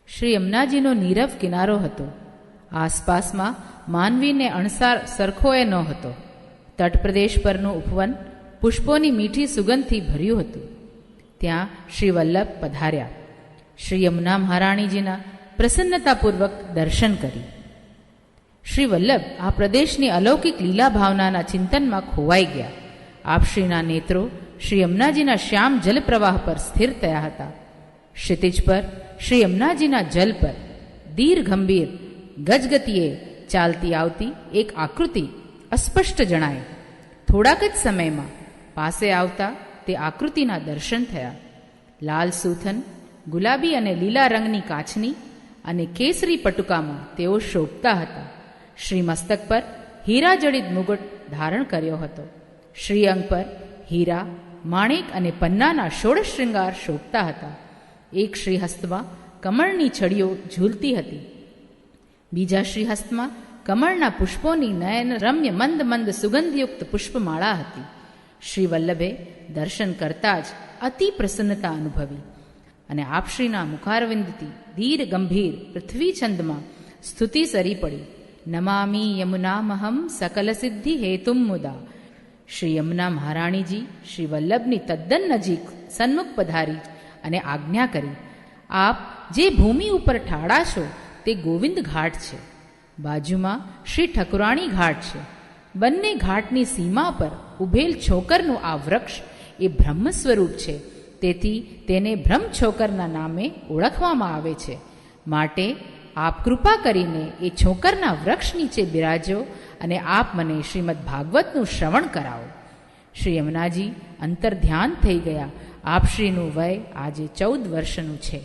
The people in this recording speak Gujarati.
શ્રી યમુનાજીનો નીરવ કિનારો હતો. આસપાસમાં માનવીને અણસાર સરખોએ ન હતો. તટપ્રદેશ પરનું ઉપવન પુષ્પોની મીઠી સુગંધથી ભર્યું હતું. ત્યાં શ્રી વલ્લભ પધાર્યા. શ્રી યમુના મહારાણીજીના પ્રસન્નતાપૂર્વક દર્શન કરી. શ્રી વલ્લભ આ પ્રદેશની અલૌકિક લીલા ભાવનાના ચિંતનમાં ખોવાઈ ગયા. આપશ્રીના નેત્રો શ્રી યમુનાજીના શ્યામ જલપ્રવાહ પર સ્થિર થયા હતા. ક્ષિતિજ પર શ્રી યમુનાજીના જલ પર ધીર ગંભીર ગજગતિએ ચાલતી આવતી એક આકૃતિ અસ્પષ્ટ જણાય. થોડાક જ સમયમાં પાસે આવતા તે આકૃતિના દર્શન થયા. લાલ સૂથન, ગુલાબી અને લીલા રંગની કાચની અને કેસરી પટુકામાં તેઓ શોભતા હતા. શ્રી મસ્તક પર હીરા જડિત મુગટ ધારણ કર્યો હતો. શ્રી અંગ પર હીરા, માણેક અને પન્નાના ષોડશ શૃંગાર શોભતા હતા. એક શ્રી હસ્તમાં કમળની છડીઓ ઝૂલતી હતી. બીજા શ્રી હસ્તમાં કમળના પુષ્પોની નયન રમ્ય મંદ મંદ સુગંધયુક્ત પુષ્પમાળા હતી. શ્રી વલ્લભે દર્શન કરતા જ અતિ પ્રસન્નતા અનુભવી અને આપશ્રીના મુખારવિંદથી ધીર ગંભીર પૃથ્વી છંદમાં સ્તુતિ સરી પડી. નમામી યમુનામહમ સકલ સિદ્ધિ હેતુમ મુદા. શ્રી યમુના મહારાણીજી શ્રી વલ્લભની તદ્દન નજીક સન્મુખ પધારી અને આજ્ઞા કરી, આપ જે ભૂમિ ઉપર ઠાળા છો તે ગોવિંદ ઘાટ છે. બાજુમાં શ્રી ઠકુરાણી ઘાટ છે. બંને ઘાટની સીમા પર ઉભેલ છોકરનું આ વૃક્ષ એ બ્રહ્મ સ્વરૂપ છે. તેથી તેને બ્રહ્મ છોકરના નામે ઓળખવામાં આવે છે. માટે આપ કૃપા કરીને એ છોકરના વૃક્ષ નીચે બિરાજો અને આપ મને શ્રીમદ ભાગવતનું શ્રવણ કરાવો. શ્રી યમુનાજી અંતર ધ્યાન થઈ ગયા. આપશ્રીનું વય આજે 14 વર્ષનું છે.